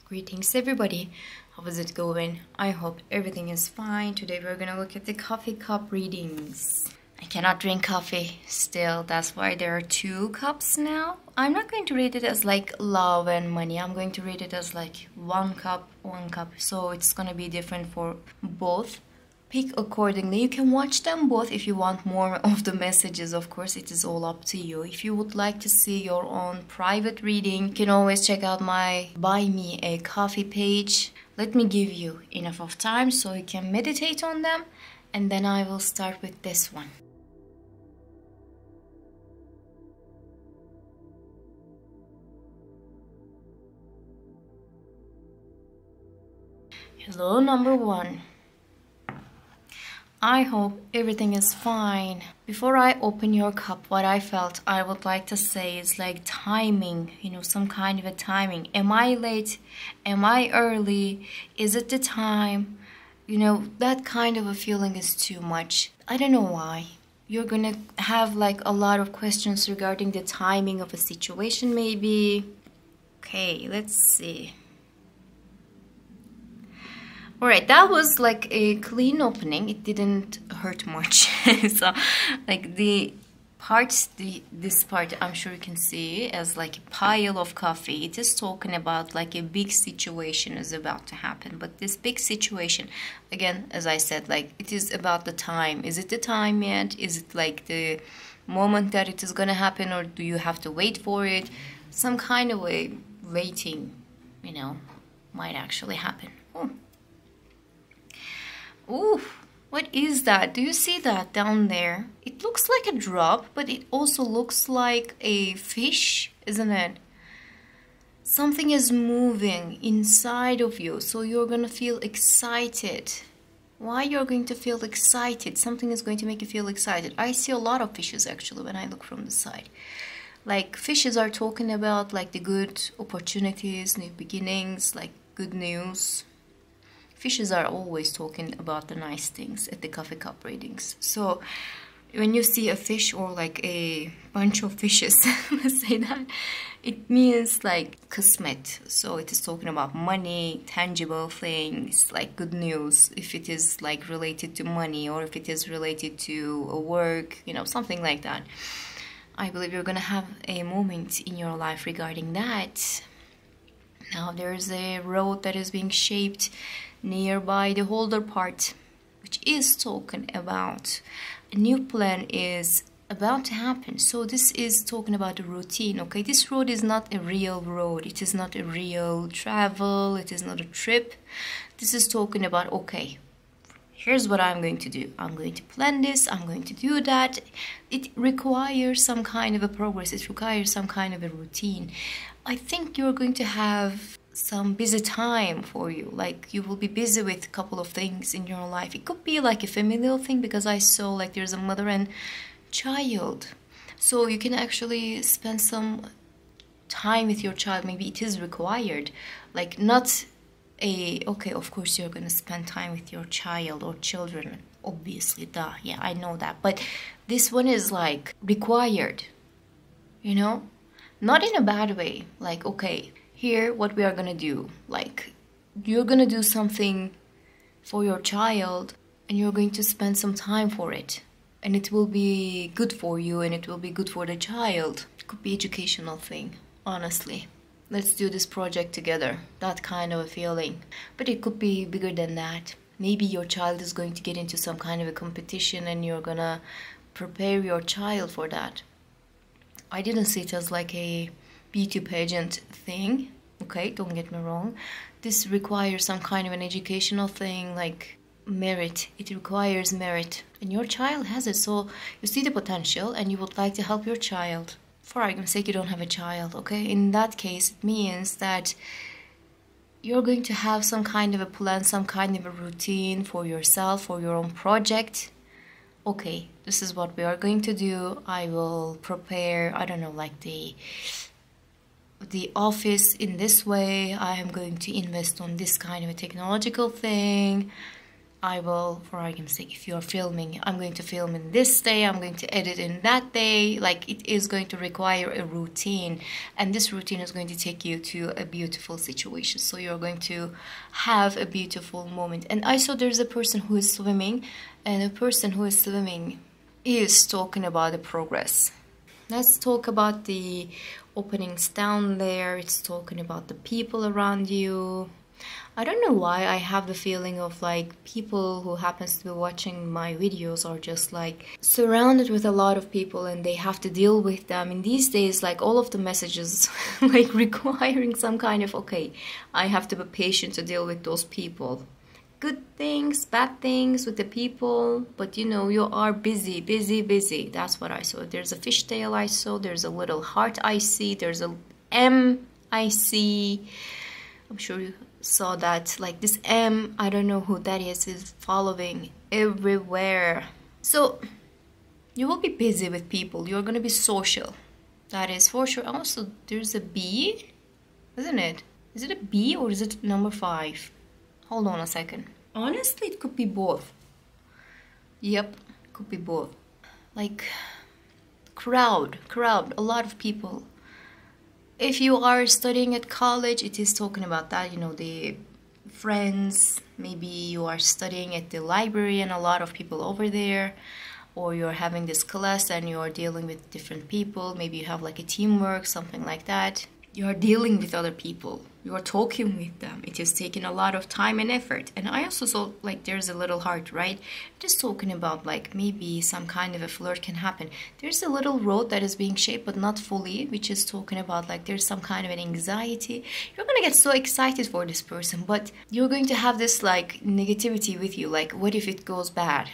Greetings everybody, how is it going? I hope everything is fine. Today we're gonna look at the coffee cup readings. I cannot drink coffee still, that's why there are 2 cups now. I'm not going to read it as like love and money, I'm going to read it as like 1 cup, 1 cup. So it's gonna be different for both. Pick accordingly. You can watch them both if you want more of the messages. Of course, it is all up to you. If you would like to see your own private reading, you can always check out my Buy Me a Coffee page. Let me give you enough of time so you can meditate on them, and then I will start with this one. Hello, number 1. I hope everything is fine. Before I open your cup, what I felt I would like to say is like timing, some kind of a timing. Am I late? Am I early? Is it the time? That kind of a feeling is too much. I don't know why. You're gonna have like a lot of questions regarding the timing of a situation maybe. Okay, let's see. Alright, that was like a clean opening. It didn't hurt much. So, like the parts, this part I'm sure you can see as like a pile of coffee. It is talking about like a big situation is about to happen. But this big situation, again, as I said, like it is about the time. Is it the time yet? Is it like the moment that it is going to happen, or do you have to wait for it? Some kind of a waiting, might actually happen. Oh. Ooh, what is that? Do you see that down there? It looks like a drop, but it also looks like a fish, isn't it? Something is moving inside of you, so you're gonna feel excited. Why you're going to feel excited? Something is going to make you feel excited. I see a lot of fishes actually when I look from the side. Like fishes are talking about like the good opportunities, new beginnings, like good news. Fishes are always talking about the nice things at the coffee cup readings. So when you see a fish or like a bunch of fishes, let's say that, it means like kismet. So it is talking about money, tangible things, like good news. If it is like related to money, or if it is related to a work, something like that. I believe you're gonna have a moment in your life regarding that. Now there's a road that is being shaped nearby the holder part, which is talking about a new plan is about to happen. So this is talking about a routine. Okay, this road is not a real road, it is not a real travel, it is not a trip. This is talking about, okay, here's what I'm going to do. I'm going to plan this, I'm going to do that. It requires some kind of a progress, it requires some kind of a routine. I think you're going to have some busy time for you, like you will be busy with a couple of things in your life. It could be like a familial thing, because I saw like there's a mother and child, so you can actually spend some time with your child. Maybe it is required, like not a, okay, of course you're gonna spend time with your child or children, obviously, duh, yeah, I know that, but this one is like required, not in a bad way, like, okay, here what we are gonna do, like you're gonna do something for your child and you're going to spend some time for it, and it will be good for you and it will be good for the child. It could be educational thing, honestly. Let's do this project together, that kind of a feeling. But it could be bigger than that. Maybe your child is going to get into some kind of a competition and you're gonna prepare your child for that. I didn't see it as like a beauty pageant thing, okay, don't get me wrong. This requires some kind of an educational thing, like merit. It requires merit, and your child has it. So you see the potential and you would like to help your child. For argument's sake, you don't have a child, okay? In that case, it means that you're going to have some kind of a plan, some kind of a routine for yourself, for your own project. Okay, this is what we are going to do. I will prepare, I don't know, like the office in this way. I am going to invest on this kind of a technological thing. I will, for argument's sake, if you're filming, I'm going to film in this day, I'm going to edit in that day. Like, it is going to require a routine, and this routine is going to take you to a beautiful situation. So you're going to have a beautiful moment. And I saw there's a person who is swimming, and a person who is swimming is talking about the progress. Let's talk about the openings down there. It's talking about the people around you. I don't know why I have the feeling of like people who happens to be watching my videos are just like surrounded with a lot of people and they have to deal with them. In these days, like all of the messages like requiring some kind of, okay, I have to be patient to deal with those people. Good things, bad things with the people, but you know, you are busy, busy, busy. That's what I saw. There's a fishtail I saw, there's a little heart I see, there's a M I see. I'm sure you saw that. Like this M, I don't know who that is following everywhere. So you will be busy with people. You're going to be social. That is for sure. Also, there's a B, isn't it? Is it a B or is it number 5? Hold on a second. Honestly, it could be both. Yep, could be both. Like crowd, a lot of people. If you are studying at college, it is talking about that, you know, the friends. Maybe you are studying at the library and a lot of people over there, or you're having this class and you're dealing with different people. Maybe you have like a teamwork, something like that. You are dealing with other people. You are talking with them. It is taking a lot of time and effort. And I also saw like there's a little heart, right? Just talking about like maybe some kind of a flirt can happen. There's a little road that is being shaped but not fully, which is talking about like there's some kind of an anxiety. You're going to get so excited for this person, but you're going to have this like negativity with you. Like, what if it goes bad?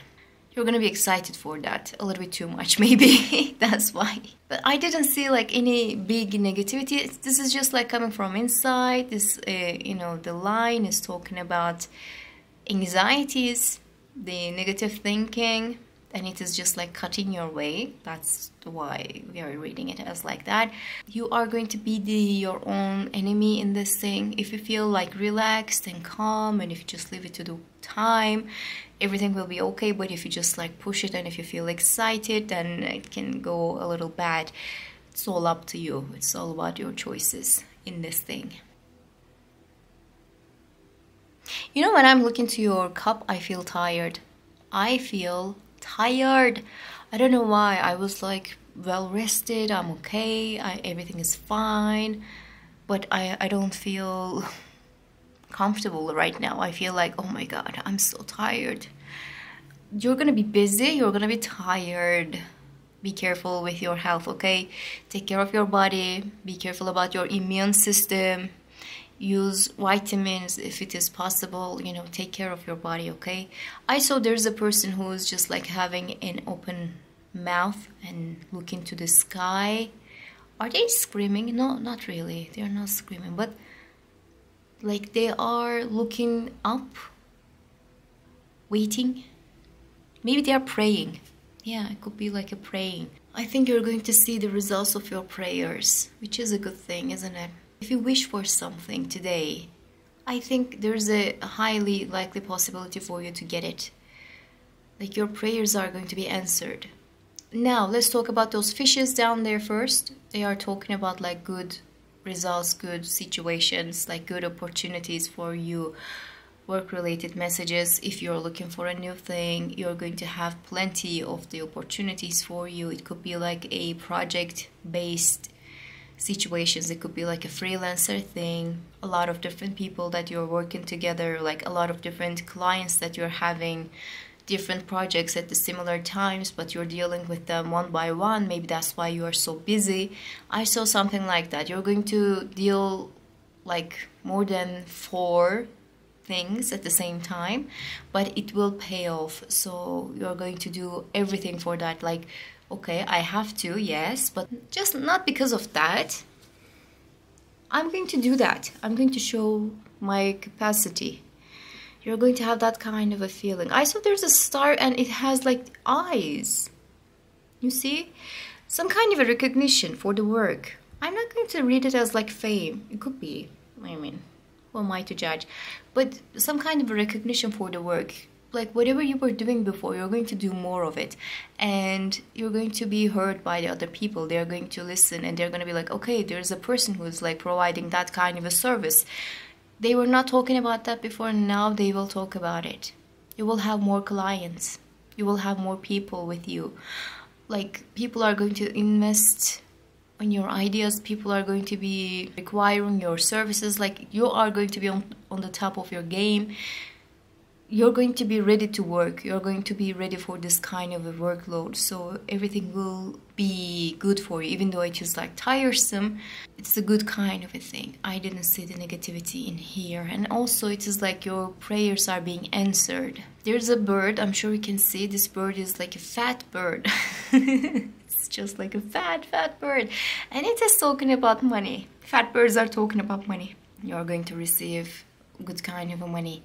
You're going to be excited for that a little bit too much, maybe. That's why. But I didn't see like any big negativity. This is just like coming from inside. This, you know, the line is talking about anxieties, the negative thinking, and it is just like cutting your way. That's why we are reading it as like that. You are going to be your own enemy in this thing. If you feel like relaxed and calm, and if you just leave it to the time, everything will be okay. But if you just like push it and if you feel excited, then it can go a little bad. It's all up to you. It's all about your choices in this thing. You know, when I'm looking to your cup, I feel tired. I feel tired. I don't know why. I was like well rested. I'm okay. Everything is fine. But I don't feel comfortable right now. I feel like, oh my God, I'm so tired. You're gonna be busy. You're gonna be tired. Be careful with your health, okay? Take care of your body. Be careful about your immune system. Use vitamins if it is possible. You know, take care of your body, okay? I saw there's a person who is just like having an open mouth and looking to the sky. Are they screaming? No, not really. They're not screaming, but like they are looking up, waiting. Maybe they are praying. Yeah, it could be like a praying. I think you're going to see the results of your prayers, which is a good thing, isn't it? If you wish for something today, I think there's a highly likely possibility for you to get it. Like your prayers are going to be answered. Now, let's talk about those fishes down there first. They are talking about like good results, good situations, like good opportunities for you. Work-related messages. If you're looking for a new thing, you're going to have plenty of the opportunities for you. It could be like a project-based situations. It could be like a freelancer thing, a lot of different people that you're working together, like a lot of different clients that you're having different projects at the similar times, but you're dealing with them one by one. Maybe that's why you are so busy. I saw something like that. You're going to deal like more than 4 things at the same time, but it will pay off. So you're going to do everything for that. Like, okay, I have to, yes, but just not because of that. I'm going to do that. I'm going to show my capacity. You're going to have that kind of a feeling. I saw there's a star and it has like eyes. You see? Some kind of a recognition for the work. I'm not going to read it as like fame. It could be. I mean, who am I to judge? But some kind of a recognition for the work. like whatever you were doing before, you're going to do more of it, and you're going to be heard by the other people. They're going to listen, and they're going to be like, okay, there's a person who's like providing that kind of a service. They were not talking about that before, and now they will talk about it. You will have more clients. You will have more people with you. Like, people are going to invest in your ideas. People are going to be requiring your services. Like, you are going to be on the top of your game. You're going to be ready to work. You're going to be ready for this kind of a workload. So everything will be good for you. Even though it is like tiresome, it's a good kind of a thing. I didn't see the negativity in here. And also it is like your prayers are being answered. There's a bird. I'm sure you can see this bird is like a fat bird. It's just like a fat bird. And it is talking about money. Fat birds are talking about money. You're going to receive good kind of a money.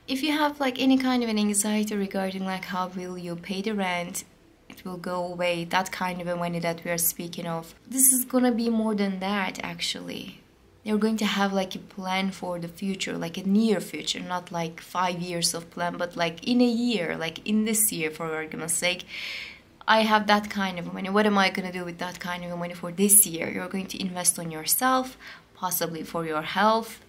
If you have like any kind of an anxiety regarding like how will you pay the rent, it will go away. That kind of a money that we are speaking of. This is gonna be more than that actually. You're going to have like a plan for the future, like a near future, not like 5 years of plan, but like in a year, like in this year, for argument's sake. I have that kind of money. What am I gonna do with that kind of money for this year? You're going to invest on yourself, possibly for your health.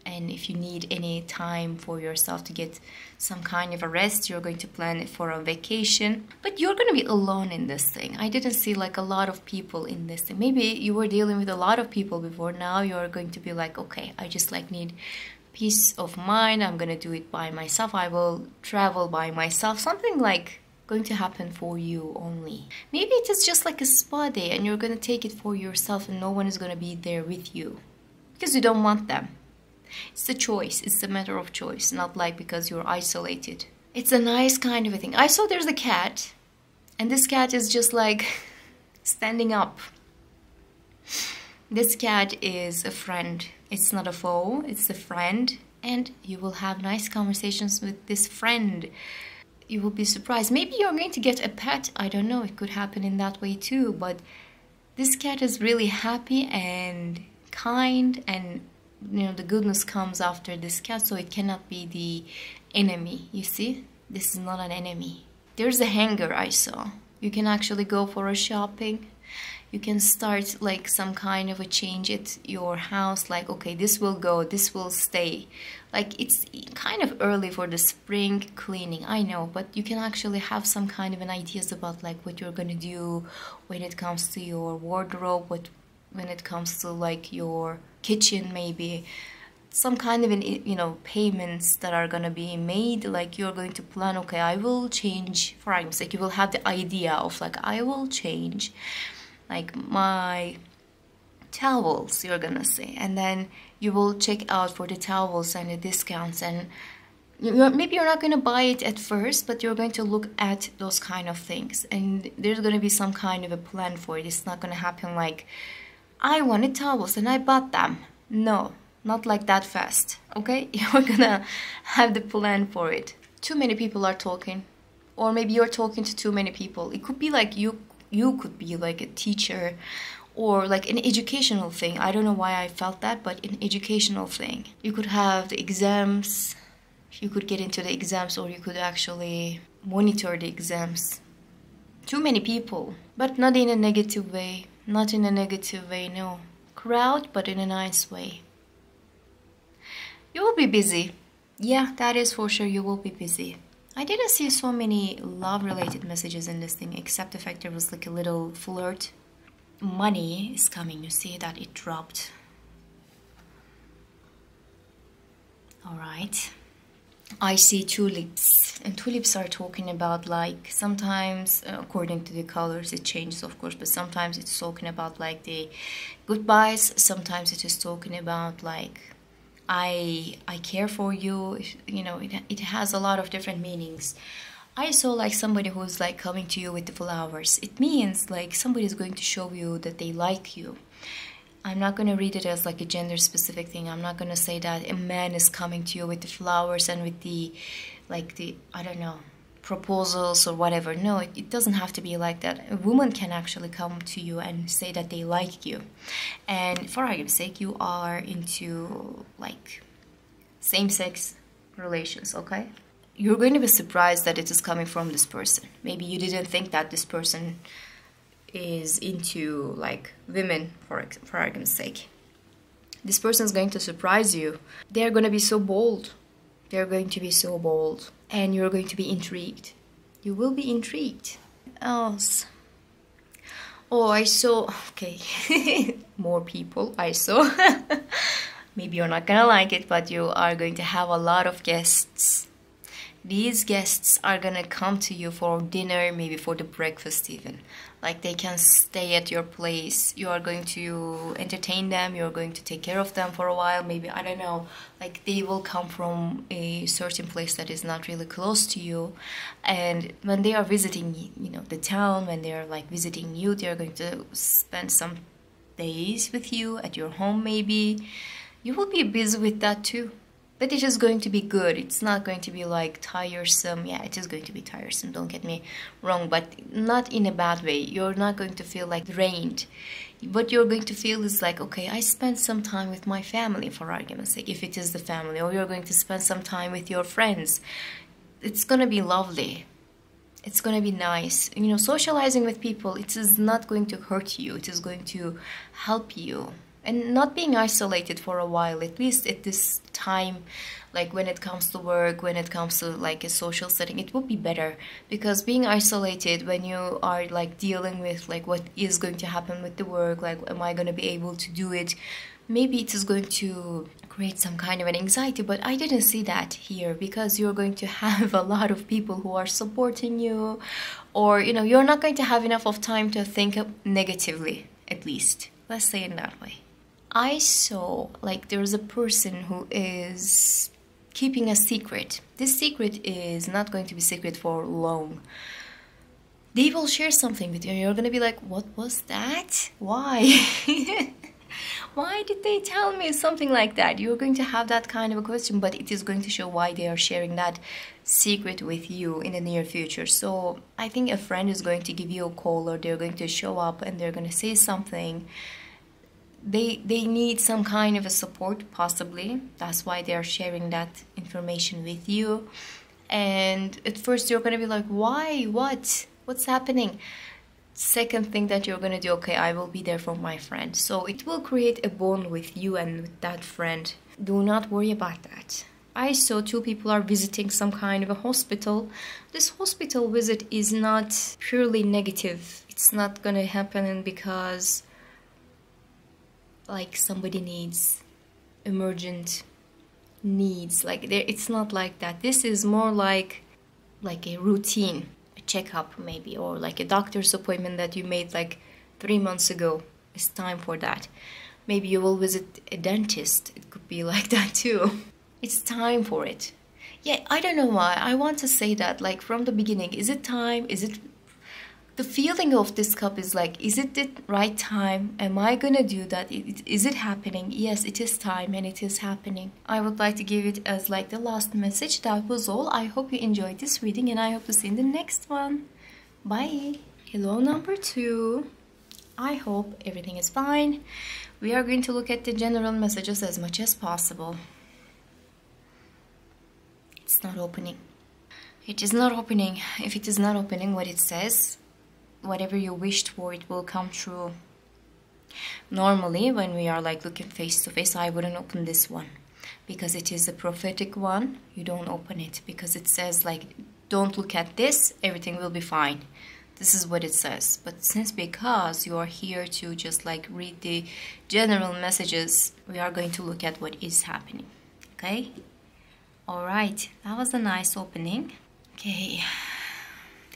And if you need any time for yourself to get some kind of a rest, you're going to plan it for a vacation. But you're going to be alone in this thing. I didn't see like a lot of people in this thing. Maybe you were dealing with a lot of people before. Now you're going to be like, okay, I just like need peace of mind. I'm going to do it by myself. I will travel by myself. Something like going to happen for you only. Maybe it is just like a spa day and you're going to take it for yourself and no one is going to be there with you because you don't want them. It's a choice. It's a matter of choice, not like because you're isolated. It's a nice kind of a thing. I saw there's a cat, and this cat is just like standing up. This cat is a friend. It's not a foe, it's a friend, and you will have nice conversations with this friend. You will be surprised. Maybe you're going to get a pet. I don't know. It could happen in that way too, but this cat is really happy and kind, and you know, the goodness comes after this cat, so it cannot be the enemy. You see, this is not an enemy. There's a hanger I saw. You can actually go for a shopping. You can start like some kind of a change at your house, like okay, this will go, this will stay. Like it's kind of early for the spring cleaning, I know, but you can actually have some kind of an ideas about like what you're gonna do when it comes to your wardrobe, when it comes to like your kitchen, maybe some kind of an, you know, payments that are gonna be made. Like you're going to plan, okay, I will change, for instance, like you will have the idea of like I will change like my towels, you're gonna say, and then you will check out for the towels and the discounts, and maybe you're not going to buy it at first, but you're going to look at those kind of things, and there's going to be some kind of a plan for it. It's not going to happen like I wanted towels and I bought them. No, not like that fast, okay? You're gonna have the plan for it. Too many people are talking, or maybe you're talking to too many people. It could be like you could be like a teacher, or like an educational thing. I don't know why I felt that, but an educational thing. You could have the exams, you could get into the exams, or you could actually monitor the exams. Too many people, but not in a negative way. Not in a negative way, no. Crowd, but in a nice way. You will be busy. Yeah, that is for sure, you will be busy. I didn't see so many love-related messages in this thing, except the fact there was like a little flirt. Money is coming, you see that it dropped. Alright. I see tulips, and tulips are talking about like sometimes according to the colors it changes of course, but sometimes it's talking about like the goodbyes, sometimes it is talking about like I care for you, you know, it has a lot of different meanings. I saw like somebody who's like coming to you with the flowers. It means like somebody is going to show you that they like you. I'm not going to read it as like a gender specific thing. I'm not going to say that a man is coming to you with the flowers and with the, like the, I don't know, proposals or whatever. No, it doesn't have to be like that. A woman can actually come to you and say that they like you. And for argument's sake, you are into like same-sex relations, okay? you're going to be surprised that it is coming from this person. Maybe you didn't think that this person is into like women, for argument's sake. This person is going to surprise you. They're going to be so bold. They're going to be so bold. And you're going to be intrigued. You will be intrigued. What else? Oh, I saw... Okay. More people I saw. Maybe you're not gonna like it, but you are going to have a lot of guests. These guests are gonna come to you for dinner, maybe for the breakfast even. Like they can stay at your place. You are going to entertain them. You're going to take care of them for a while. Maybe, I don't know, like they will come from a certain place that is not really close to you. And when they are visiting, you know, the town, when they are like visiting you, they are going to spend some days with you at your home maybe. You will be busy with that too. But it is going to be good. It's not going to be like tiresome. Yeah, it is going to be tiresome, don't get me wrong, but not in a bad way. You're not going to feel like drained. What you're going to feel is like, okay, I spent some time with my family, for argument's sake, if it is the family, or you're going to spend some time with your friends. It's going to be lovely. It's going to be nice. You know, socializing with people, it is not going to hurt you. It is going to help you. And not being isolated for a while, at least at this time, like when it comes to work, when it comes to like a social setting, it would be better. Because being isolated when you are like dealing with like what is going to happen with the work, like am I going to be able to do it? Maybe it is going to create some kind of an anxiety, but I didn't see that here, because you're going to have a lot of people who are supporting you, or you know, you're not going to have enough of time to think negatively, at least. Let's say it that way. I saw like there's a person who is keeping a secret. This secret is not going to be secret for long. They will share something with you and you're going to be like, what was that? Why? Why did they tell me something like that? You're going to have that kind of a question, but it is going to show why they are sharing that secret with you in the near future. So I think a friend is going to give you a call, or they're going to show up and they're going to say something. They need some kind of a support, possibly. That's why they are sharing that information with you. And at first you're going to be like, why? What's happening? Second thing that you're going to do, okay, I will be there for my friend. So it will create a bond with you and with that friend. Do not worry about that. I saw 2 people are visiting some kind of a hospital. This hospital visit is not purely negative. It's not going to happen because like somebody needs emergent needs, like it's not like that. This is more like a routine, a checkup maybe, or like a doctor's appointment that you made like 3 months ago. It's time for that. Maybe you will visit a dentist. It could be like that too. It's time for it. Yeah, I don't know why I want to say that like from the beginning. Is it time? Is it the feeling of this cup is like, is it the right time? Am I gonna do that? Is it happening? Yes, it is time and it is happening. I would like to give it as like the last message. That was all. I hope you enjoyed this reading and I hope to see you in the next one. Bye. Hello number 2. I hope everything is fine. We are going to look at the general messages as much as possible. It's not opening. It is not opening. If it is not opening, what it says, whatever you wished for, it will come true. Normally, when we are like looking face to face, I wouldn't open this one because it is a prophetic one. You don't open it because it says like, don't look at this, everything will be fine. This is what it says. But because you are here to just like read the general messages, we are going to look at what is happening. Okay? All right, that was a nice opening. Okay.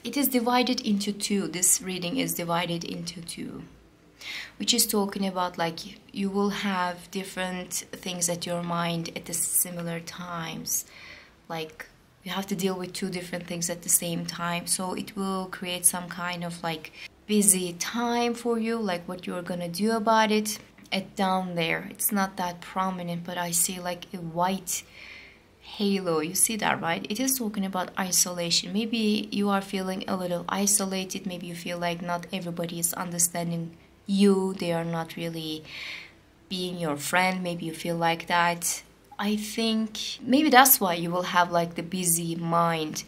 It is divided into 2. This reading is divided into 2, which is talking about like you will have different things at your mind at the similar times. Like you have to deal with 2 different things at the same time. So it will create some kind of like busy time for you, like what you're gonna do about it. At down there, it's not that prominent, but I see like a white halo. You see that, right? It is talking about isolation. Maybe you are feeling a little isolated. Maybe you feel like not everybody is understanding you. They are not really being your friend. Maybe you feel like that. I think maybe that's why you will have like the busy mind.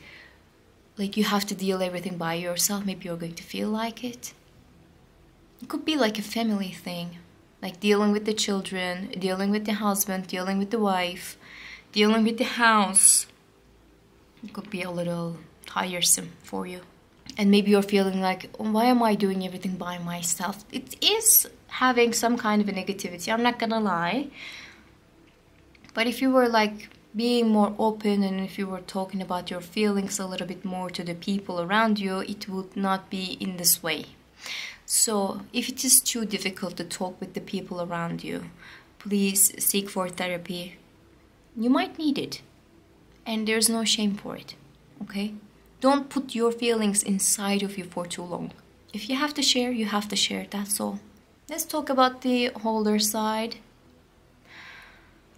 Like you have to deal everything by yourself. Maybe you're going to feel like it. It could be like a family thing. Like dealing with the children, dealing with the husband, dealing with the wife, dealing with the house. It could be a little tiresome for you. And maybe you're feeling like, oh, why am I doing everything by myself? It is having some kind of a negativity, I'm not gonna lie. But if you were like being more open, and if you were talking about your feelings a little bit more to the people around you, it would not be in this way. So if it is too difficult to talk with the people around you, please seek for therapy. You might need it, and there's no shame for it, okay? Don't put your feelings inside of you for too long. If you have to share, you have to share, that's all. Let's talk about the holder side.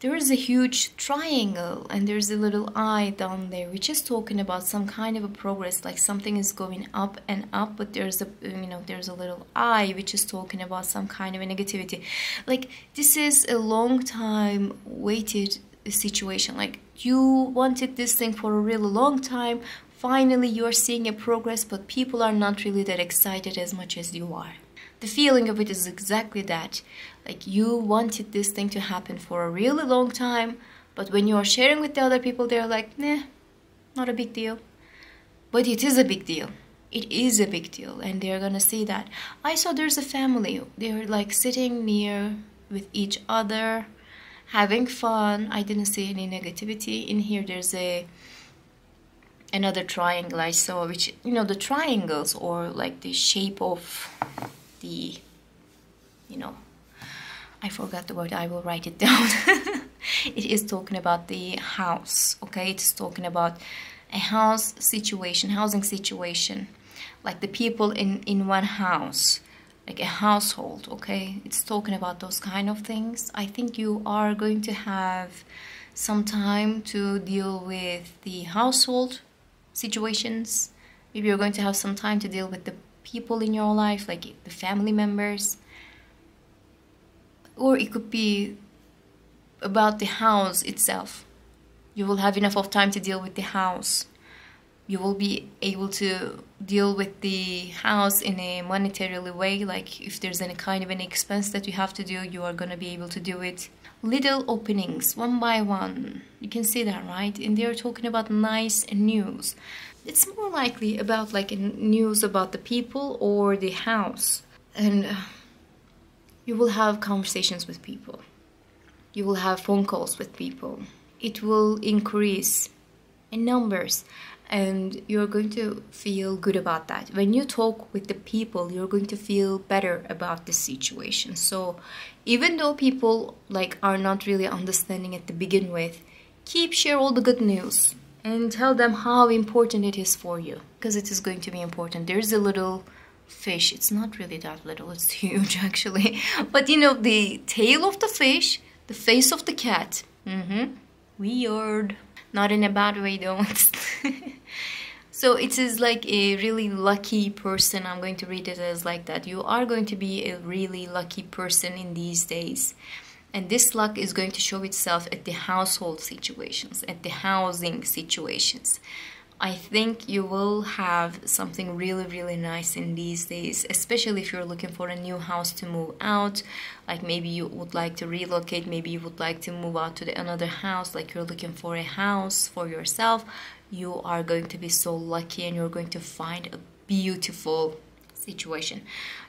There is a huge triangle and there's a little eye down there, which is talking about some kind of a progress, like something is going up and up, but there's a, there's a little eye, which is talking about some kind of a negativity. Like this is a long time waited situation. Like you wanted this thing for a really long time. Finally, you are seeing a progress, but people are not really that excited as much as you are. The feeling of it is exactly that. Like you wanted this thing to happen for a really long time, but when you are sharing with the other people, they're like, nah, not a big deal. But it is a big deal. It is a big deal, and they're gonna see that. I saw there's a family. They're like sitting near with each other, having fun. I didn't see any negativity in here. There's another triangle I saw, which, the triangles, or like the shape of the, I forgot the word, I will write it down. It is talking about the house, okay? It's talking about a house situation, housing situation, like the people in one house, like a household, okay? It's talking about those kind of things. I think you are going to have some time to deal with the household situations. Maybe you're going to have some time to deal with the people in your life, like the family members. Or it could be about the house itself. You will have enough of time to deal with the house. You will be able to deal with the house in a monetarily way, like if there's any kind of an expense that you have to do, you are going to be able to do it. Little openings, one by one. You can see that, right? And they're talking about nice news. It's more likely about like news about the people or the house. And you will have conversations with people. You will have phone calls with people. It will increase in numbers. And you're going to feel good about that. When you talk with the people, you're going to feel better about the situation. So even though people like are not really understanding at the begin with, share all the good news and tell them how important it is for you, because it is going to be important. There's a little fish. It's not really that little, it's huge actually. But the tail of the fish, the face of the cat. Weird. Not in a bad way, don't. So it is like a really lucky person. I'm going to read it as like that. You are going to be a really lucky person in these days. And this luck is going to show itself at the household situations, at the housing situations. I think you will have something really, really nice in these days, especially if you're looking for a new house to move out. Like maybe you would like to relocate, maybe you would like to move out to another house, like you're looking for a house for yourself. You are going to be so lucky and you're going to find a beautiful situation.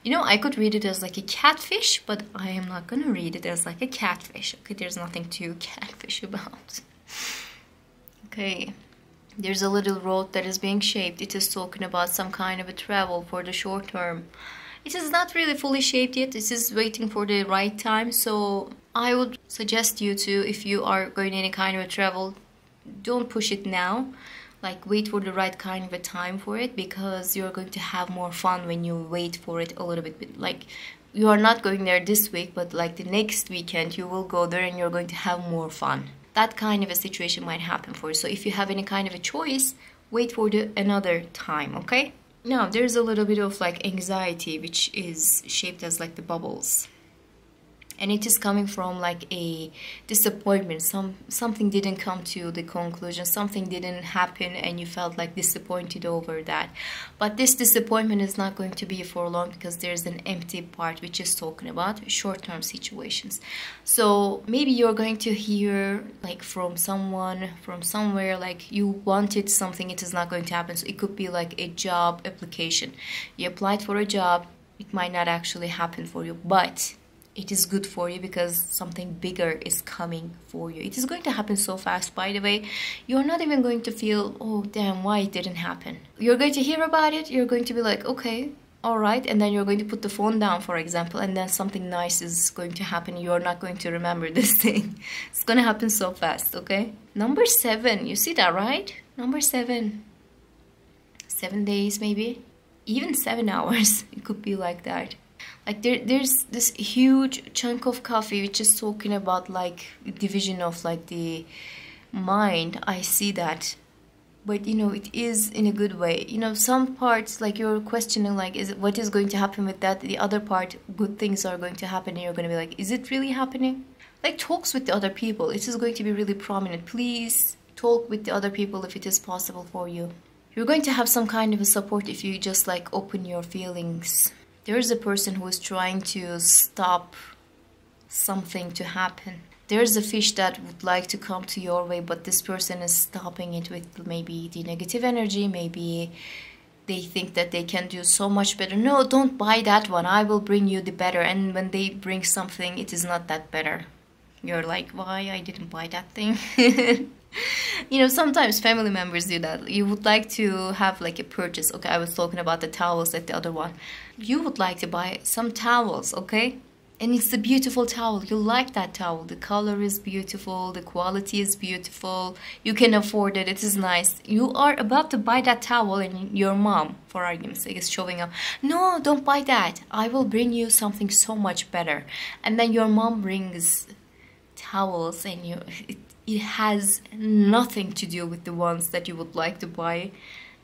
I could read it as like a catfish, but I am not going to read it as like a catfish. Okay, there's nothing to catfish about. Okay. There's a little road that is being shaped. It is talking about some kind of a travel for the short term. It is not really fully shaped yet. This is waiting for the right time. So I would suggest you to, if you are going any kind of a travel, don't push it now. Like wait for the right kind of a time for it, because you're going to have more fun when you wait for it a little bit. Like you are not going there this week, but like the next weekend you will go there and you're going to have more fun. That kind of a situation might happen for you. So if you have any kind of a choice, wait for another time, okay? Now, there's a little bit of like anxiety, which is shaped as like the bubbles. and it is coming from like a disappointment. Something didn't come to the conclusion, something didn't happen, and you felt like disappointed over that. But this disappointment is not going to be for long, because there's an empty part which is talking about short-term situations. So maybe you're going to hear like from someone from somewhere, like you wanted something, it is not going to happen. So it could be like a job application. You applied for a job, it might not actually happen for you, but it is good for you because something bigger is coming for you. It is going to happen so fast, by the way. You're not even going to feel, oh damn, why it didn't happen. You're going to hear about it, you're going to be like, okay, all right, and then you're going to put the phone down, for example, and then something nice is going to happen. You're not going to remember this thing. It's going to happen so fast, okay? Number 7, you see that, right? Number 7. 7 days, maybe? Even 7 hours. It could be like that. Like there's this huge chunk of coffee which is talking about like division of like the mind. I see that, but you know, it is in a good way. You know, some parts like you're questioning like, is it, what is going to happen with that? The other part, good things are going to happen, and you're going to be like, is it really happening? Like talks with the other people, it is going to be really prominent. Please talk with the other people if it is possible for you. You're going to have some kind of a support if you just like open your feelings. There's a person who is trying to stop something to happen. There's a fish that would like to come to your way, but this person is stopping it with maybe the negative energy. Maybe they think that they can do so much better. No, don't buy that one. I will bring you the better. And when they bring something, it is not that better. You're like, why I didn't buy that thing? You know, sometimes family members do that. You would like to have like a purchase. Okay, I was talking about the towels at the other one. You would like to buy some towels, okay? And it's a beautiful towel. You like that towel. The color is beautiful. The quality is beautiful. You can afford it. It is nice. You are about to buy that towel, and your mom, for argument's sake, is showing up. No, don't buy that. I will bring you something so much better. And then your mom brings towels, and it has nothing to do with the ones that you would like to buy,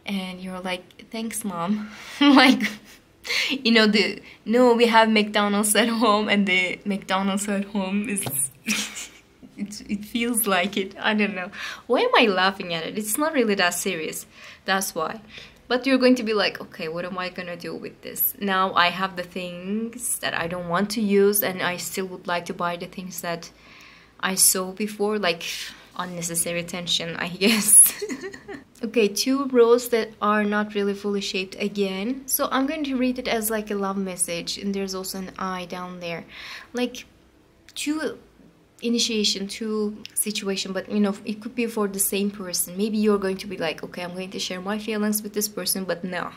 and you're like, thanks mom. Like, you know, no, we have McDonald's at home, and the McDonald's at home is it feels like it. I don't know, why am I laughing at it? It's not really that serious, that's why. But you're going to be like, okay, what am I gonna do with this? Now I have the things that I don't want to use, and I still would like to buy the things that I saw before, like unnecessary tension, I guess. Okay, 2 rows that are not really fully shaped again. So I'm going to read it as like a love message, and there's also an eye down there. Like 2 initiation, 2 situation, but you know, it could be for the same person. Maybe you're going to be like, okay, I'm going to share my feelings with this person, but no.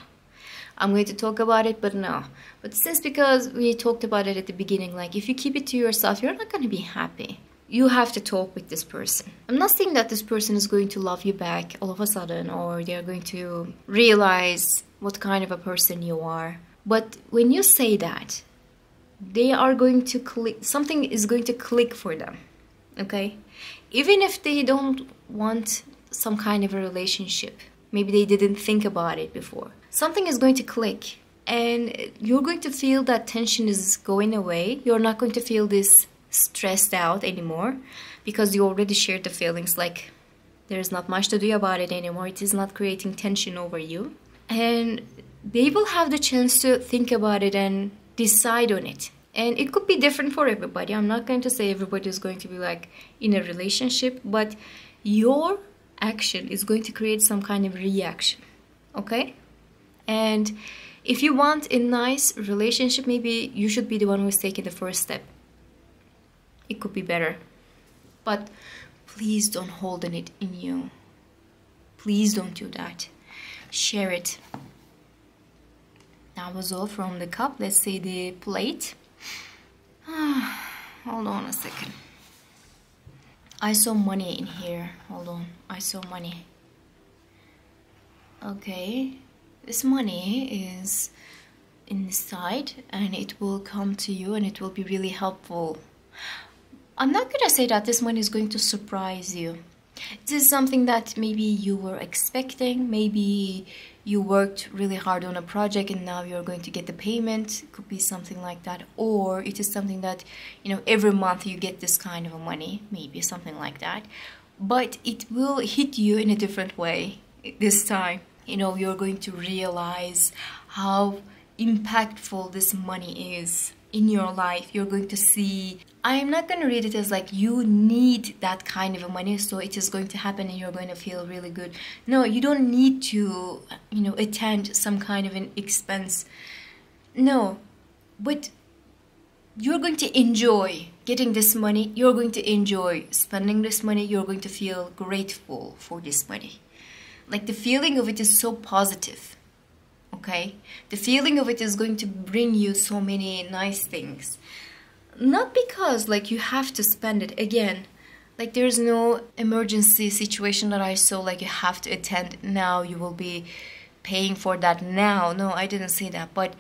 I'm going to talk about it, but no. But since because we talked about it at the beginning, like if you keep it to yourself, you're not going to be happy. You have to talk with this person. I'm not saying that this person is going to love you back all of a sudden, or they're going to realize what kind of a person you are. But when you say that, they are going to click, something is going to click for them, okay? Even if they don't want some kind of a relationship, maybe they didn't think about it before, something is going to click, and you're going to feel that tension is going away. You're not going to feel this stressed out anymore, because you already shared the feelings. Like there's not much to do about it anymore. It is not creating tension over you, and they will have the chance to think about it and decide on it. And it could be different for everybody. I'm not going to say everybody is going to be like in a relationship, but your action is going to create some kind of reaction, okay? And if you want a nice relationship, maybe you should be the one who is taking the first step. It could be better, but please don't hold it in you. Please don't do that. Share it. That was all from the cup. Let's see the plate. Hold on a second. I saw money in here. Hold on. I saw money. Okay. This money is in the side, and it will come to you, and it will be really helpful. I'm not gonna say that this money is going to surprise you. This is something that maybe you were expecting. Maybe you worked really hard on a project and now you're going to get the payment. It could be something like that. Or it is something that, you know, every month you get this kind of money, maybe something like that. But it will hit you in a different way this time. You know, you're going to realize how impactful this money is in your life. You're going to see, I'm not going to read it as like you need that kind of money, so it is going to happen and you're going to feel really good. No, you don't need to, you know, attend some kind of an expense. No, but you're going to enjoy getting this money. You're going to enjoy spending this money. You're going to feel grateful for this money. Like the feeling of it is so positive. Okay, the feeling of it is going to bring you so many nice things. Not because like you have to spend it again. Like there's no emergency situation that I saw like you have to attend now, you will be paying for that now. No, I didn't say that. But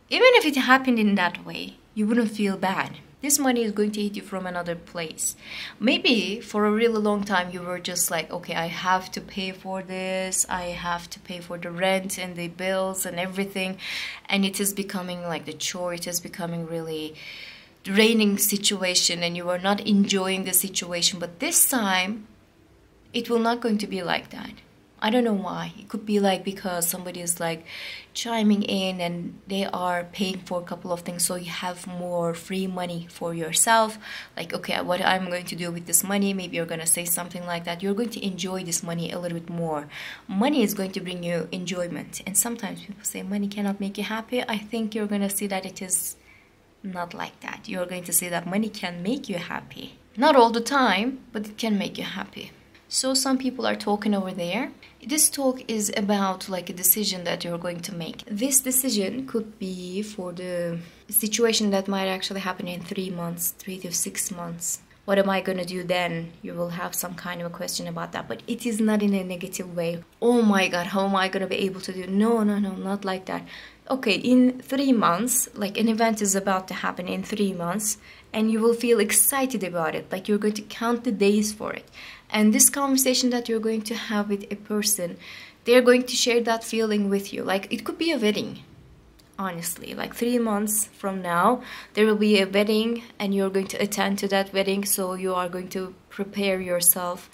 even if it happened in that way, you wouldn't feel bad. This money is going to hit you from another place. Maybe for a really long time you were just like, okay, I have to pay for this, I have to pay for the rent and the bills and everything, and it is becoming like the chore. It is becoming really draining situation and you are not enjoying the situation. But this time it will not going to be like that. I don't know why. It could be like because somebody is like chiming in and they are paying for a couple of things, so you have more free money for yourself. Like, okay, what I'm going to do with this money, maybe you're going to say something like that. You're going to enjoy this money a little bit more. Money is going to bring you enjoyment. And sometimes people say money cannot make you happy. I think you're going to see that it is not like that. You're going to see that money can make you happy. Not all the time, but it can make you happy. So some people are talking over there. This talk is about like a decision that you're going to make. This decision could be for the situation that might actually happen in 3 months, 3 to 6 months. What am I going to do then? You will have some kind of a question about that, but it is not in a negative way. Oh my God, how am I going to be able to do? No, not like that. Okay, in 3 months, like an event is about to happen in 3 months, and you will feel excited about it. Like you're going to count the days for it. And this conversation that you're going to have with a person, they're going to share that feeling with you. Like it could be a wedding, honestly. Like 3 months from now, there will be a wedding and you're going to attend to that wedding. So you are going to prepare yourself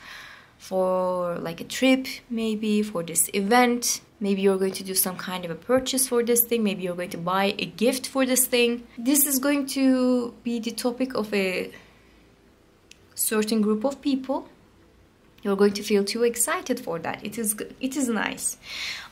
for like a trip, maybe for this event. Maybe you're going to do some kind of a purchase for this thing. Maybe you're going to buy a gift for this thing. This is going to be the topic of a certain group of people. You're going to feel too excited for that. It is nice.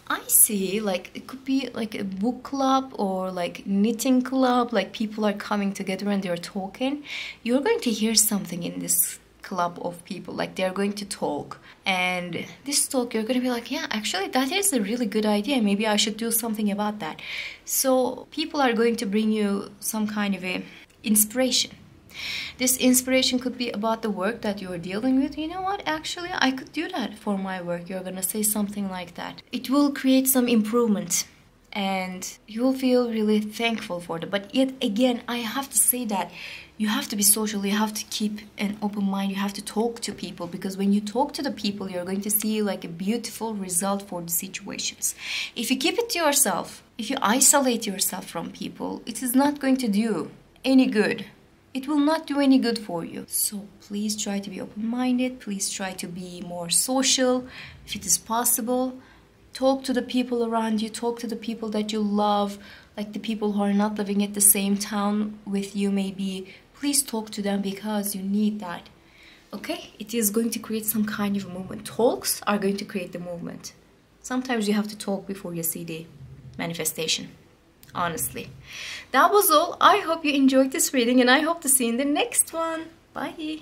I see like it could be like a book club or like knitting club. Like people are coming together and they're talking. You're going to hear something in this club of people. Like they're going to talk. And this talk, you're going to be like, yeah, actually that is a really good idea. Maybe I should do something about that. So people are going to bring you some kind of a inspiration. This inspiration could be about the work that you're dealing with. You know what? Actually, I could do that for my work. You're going to say something like that. It will create some improvement and you will feel really thankful for it. But yet again, I have to say that you have to be social. You have to keep an open mind. You have to talk to people, because when you talk to the people, you're going to see like a beautiful result for the situations. If you keep it to yourself, if you isolate yourself from people, it is not going to do any good. It will not do any good for you. So please try to be open-minded. Please try to be more social if it is possible. Talk to the people around you. Talk to the people that you love, like the people who are not living at the same town with you maybe. Please talk to them because you need that. Okay? It is going to create some kind of movement. Talks are going to create the movement. Sometimes you have to talk before you see the manifestation. Honestly, that was all. I hope you enjoyed this reading and I hope to see you in the next one. Bye.